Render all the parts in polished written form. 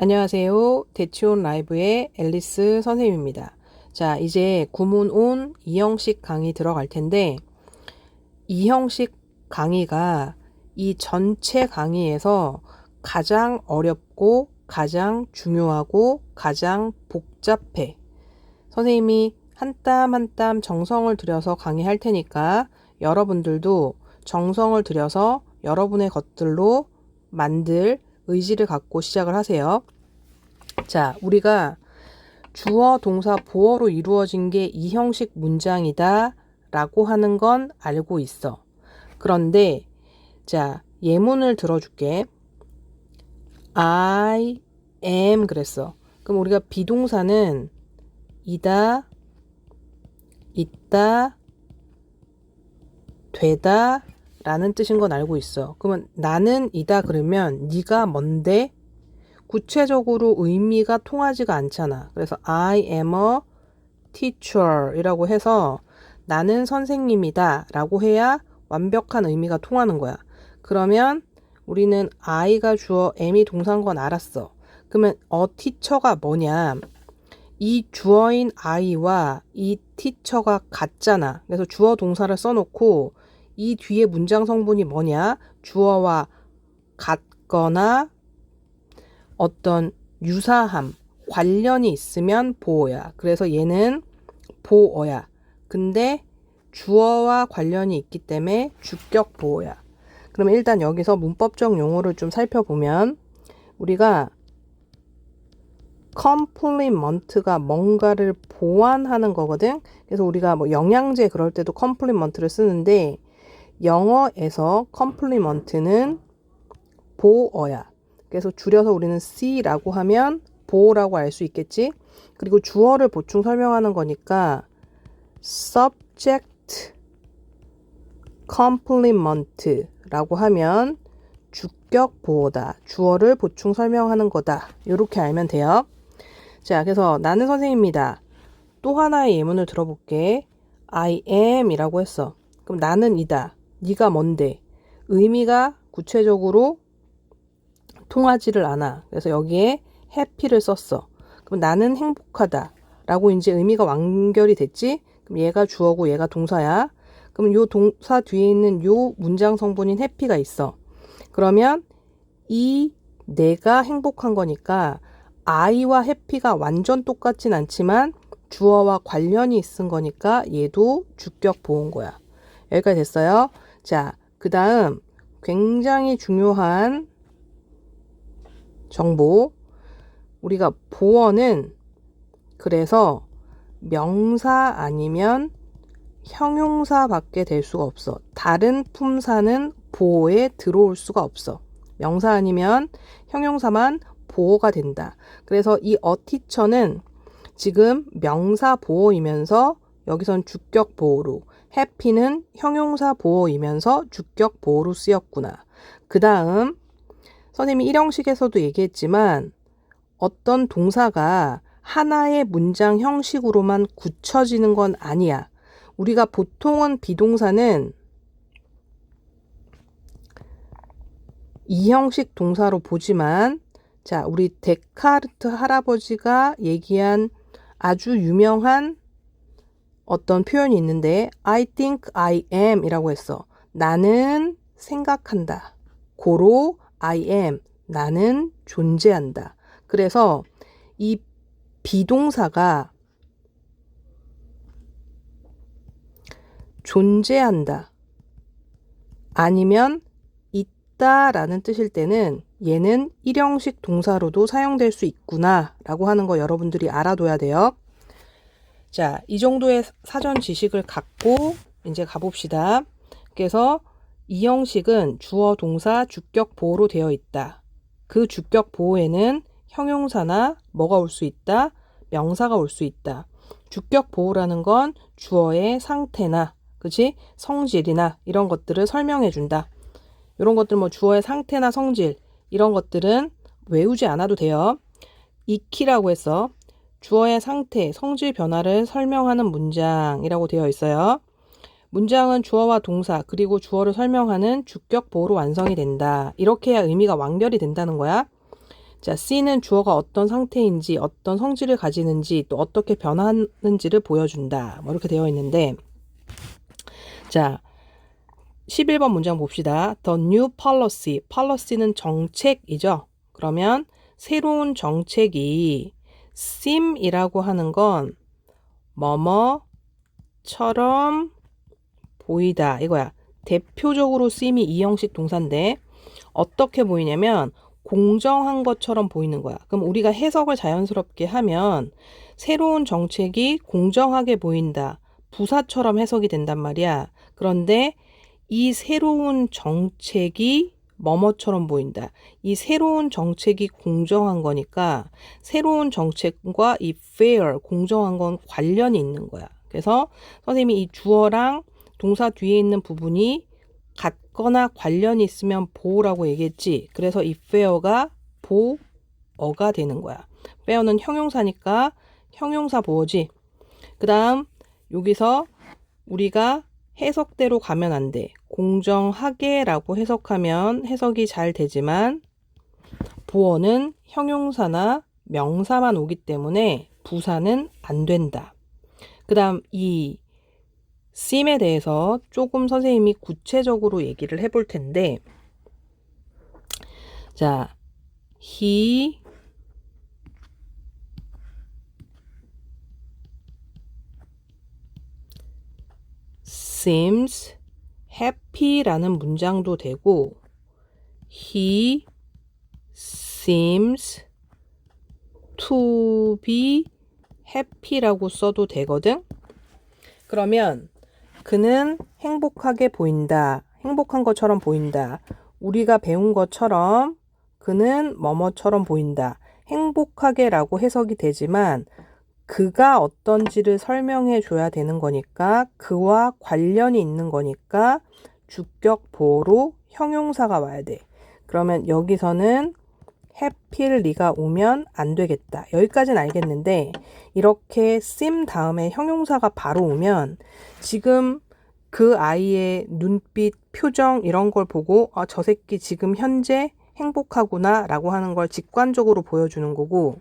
안녕하세요. 대치온 라이브의 앨리스 선생님입니다. 자, 이제 구문 온 이형식 강의 들어갈 텐데, 이형식 강의가 이 전체 강의에서 가장 어렵고 가장 중요하고 가장 복잡해. 선생님이 한 땀 한 땀 정성을 들여서 강의할 테니까 여러분들도 정성을 들여서 여러분의 것들로 만들 의지를 갖고 시작을 하세요. 자, 우리가 주어, 동사, 보어로 이루어진 게 이 형식 문장이다 라고 하는 건 알고 있어. 그런데 자, 예문을 들어줄게. I am 그랬어. 그럼 우리가 비동사는 이다, 있다, 되다 라는 뜻인 건 알고 있어. 그러면 나는 이다 그러면 네가 뭔데? 구체적으로 의미가 통하지가 않잖아. 그래서 I am a teacher 이라고 해서 나는 선생님이다 라고 해야 완벽한 의미가 통하는 거야. 그러면 우리는 I가 주어, am이 동사인 건 알았어. 그러면 a teacher가 뭐냐? 이 주어인 I와 이 teacher가 같잖아. 그래서 주어 동사를 써놓고 이 뒤에 문장 성분이 뭐냐? 주어와 같거나 어떤 유사함, 관련이 있으면 보어야. 그래서 얘는 보어야. 근데 주어와 관련이 있기 때문에 주격 보어야. 그러면 일단 여기서 문법적 용어를 좀 살펴보면 우리가 complement가 뭔가를 보완하는 거거든. 그래서 우리가 뭐 영양제 그럴 때도 complement를 쓰는데 영어에서 complement는 보어야. 그래서 줄여서 우리는 C라고 하면 보호라고 알 수 있겠지. 그리고 주어를 보충 설명하는 거니까 subject complement라고 하면 주격 보호다. 주어를 보충 설명하는 거다. 이렇게 알면 돼요. 자, 그래서 나는 선생님입니다. 또 하나의 예문을 들어볼게. I am 이라고 했어. 그럼 나는 이다. 네가 뭔데? 의미가 구체적으로 통하지를 않아. 그래서 여기에 happy를 썼어. 그럼 나는 행복하다 라고 이제 의미가 완결이 됐지? 그럼 얘가 주어고 얘가 동사야. 그럼 요 동사 뒤에 있는 요 문장 성분인 happy가 있어. 그러면 이 내가 행복한 거니까 I와 happy가 완전 똑같진 않지만 주어와 관련이 있은 거니까 얘도 주격 보호인 거야. 여기까지 됐어요? 자, 그 다음 굉장히 중요한 정보. 우리가 보어는 그래서 명사 아니면 형용사밖에 될 수가 없어. 다른 품사는 보어에 들어올 수가 없어. 명사 아니면 형용사만 보어가 된다. 그래서 이 a teacher는 지금 명사 보어이면서 여기선 주격 보어로, happy는 형용사 보어이면서 주격 보어로 쓰였구나. 그 다음 선생님이 1형식에서도 얘기했지만 어떤 동사가 하나의 문장 형식으로만 굳혀지는 건 아니야. 우리가 보통은 비동사는 2형식 동사로 보지만 자, 우리 데카르트 할아버지가 얘기한 아주 유명한 어떤 표현이 있는데 I think I am 이라고 했어. 나는 생각한다. 고로 I am, 나는 존재한다. 그래서 이 비동사가 존재한다 아니면 있다라는 뜻일 때는 얘는 1형식 동사로도 사용될 수 있구나 라고 하는 거 여러분들이 알아둬야 돼요. 자, 이 정도의 사전 지식을 갖고 이제 가봅시다. 그래서 이 형식은 주어, 동사, 주격 보호로 되어 있다. 그 주격 보호에는 형용사나 뭐가 올 수 있다? 명사가 올 수 있다. 주격 보호라는 건 주어의 상태나 그치? 성질이나 이런 것들을 설명해 준다. 이런 것들 뭐 주어의 상태나 성질 이런 것들은 외우지 않아도 돼요. 익히라고 해서 주어의 상태, 성질 변화를 설명하는 문장이라고 되어 있어요. 문장은 주어와 동사 그리고 주어를 설명하는 주격 보호로 완성이 된다. 이렇게 해야 의미가 완결이 된다는 거야. 자, C는 주어가 어떤 상태인지, 어떤 성질을 가지는지, 또 어떻게 변하는지를 보여준다. 뭐 이렇게 되어 있는데, 자, 11번 문장 봅시다. The new policy. policy는 정책이죠. 그러면 새로운 정책이 seem이라고 하는 건 뭐뭐처럼 보이다. 이거야. 대표적으로 seem이 이 형식 동사인데 어떻게 보이냐면 공정한 것처럼 보이는 거야. 그럼 우리가 해석을 자연스럽게 하면 새로운 정책이 공정하게 보인다. 부사처럼 해석이 된단 말이야. 그런데 이 새로운 정책이 뭐뭐처럼 보인다. 이 새로운 정책이 공정한 거니까 새로운 정책과 이 fair, 공정한 건 관련이 있는 거야. 그래서 선생님이 이 주어랑 동사 뒤에 있는 부분이 같거나 관련이 있으면 보호라고 얘기했지. 그래서 이 fair가 보어가 되는 거야. fair는 형용사니까 형용사 보어지. 그 다음 여기서 우리가 해석대로 가면 안 돼. 공정하게 라고 해석하면 해석이 잘 되지만 보어는 형용사나 명사만 오기 때문에 부사는 안 된다. 그 다음 이 seem에 대해서 조금 선생님이 구체적으로 얘기를 해볼 텐데 자, he seems happy라는 문장도 되고 he seems to be happy라고 써도 되거든. 그러면 그는 행복하게 보인다. 행복한 것처럼 보인다. 우리가 배운 것처럼 그는 뭐뭐처럼 보인다. 행복하게 라고 해석이 되지만 그가 어떤지를 설명해 줘야 되는 거니까 그와 관련이 있는 거니까 주격 보호로 형용사가 와야 돼. 그러면 여기서는 happy가 오면 안 되겠다. 여기까지는 알겠는데 이렇게 seem 다음에 형용사가 바로 오면 지금 그 아이의 눈빛, 표정 이런 걸 보고 저 새끼 지금 현재 행복하구나 라고 하는 걸 직관적으로 보여주는 거고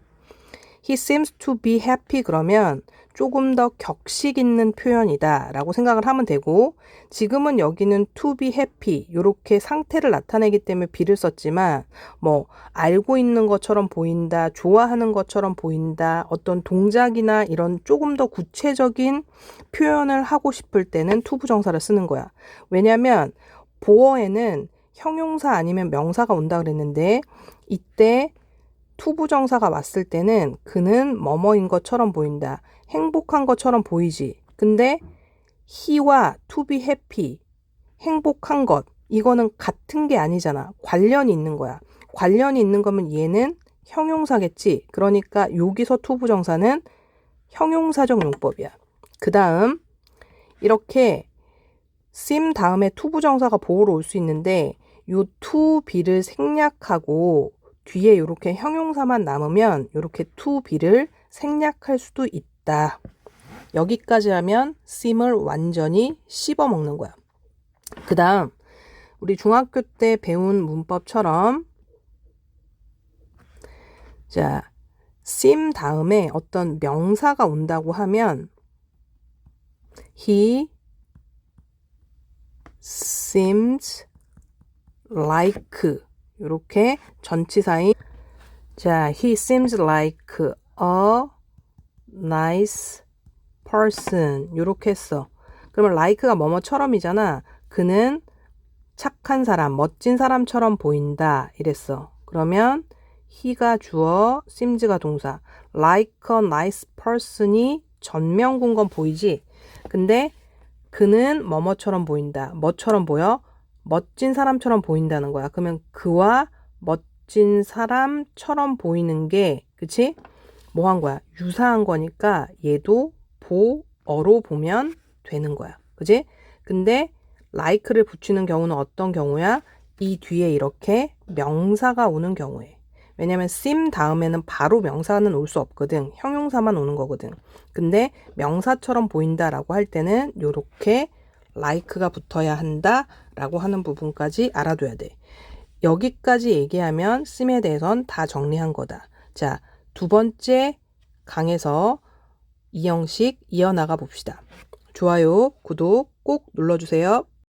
He seems to be happy 그러면 조금 더 격식 있는 표현이다 라고 생각을 하면 되고 지금은 여기는 to be happy 이렇게 상태를 나타내기 때문에 be를 썼지만 뭐 알고 있는 것처럼 보인다, 좋아하는 것처럼 보인다, 어떤 동작이나 이런 조금 더 구체적인 표현을 하고 싶을 때는 to 부정사를 쓰는 거야. 왜냐면 보어에는 형용사 아니면 명사가 온다 그랬는데 이때 투부정사가 왔을 때는 그는 뭐뭐인 것처럼 보인다. 행복한 것처럼 보이지. 근데 he와 to be happy, 행복한 것 이거는 같은 게 아니잖아. 관련이 있는 거야. 관련이 있는 거면 얘는 형용사겠지. 그러니까 여기서 투부정사는 형용사적 용법이야. 그 다음 이렇게 seem 다음에 투부정사가 보호로 올 수 있는데 요 to be를 생략하고 뒤에 이렇게 형용사만 남으면 이렇게 to be를 생략할 수도 있다. 여기까지 하면 seem을 완전히 씹어먹는 거야. 그 다음 우리 중학교 때 배운 문법처럼 자, seem 다음에 어떤 명사가 온다고 하면 he seems like 이렇게 전치사인 자, he seems like a nice person 이렇게 했어. 그러면 like가 뭐뭐처럼이잖아. 그는 착한 사람, 멋진 사람처럼 보인다 이랬어. 그러면 he가 주어, seems가 동사. like a nice person이 전명군 건 보이지? 근데 그는 뭐뭐처럼 보인다. 뭐처럼 보여? 멋진 사람처럼 보인다는 거야. 그러면 그와 멋진 사람처럼 보이는 게 그치? 뭐 한 거야? 유사한 거니까 얘도 보어로 보면 되는 거야. 그치? 근데 like를 붙이는 경우는 어떤 경우야? 이 뒤에 이렇게 명사가 오는 경우에. 왜냐면 seem 다음에는 바로 명사는 올 수 없거든. 형용사만 오는 거거든. 근데 명사처럼 보인다라고 할 때는 이렇게 like가 붙어야 한다라고 하는 부분까지 알아둬야 돼. 여기까지 얘기하면 씀에 대해선 다 정리한 거다. 자, 두 번째 강에서 이 형식 이어나가 봅시다. 좋아요, 구독 꼭 눌러주세요.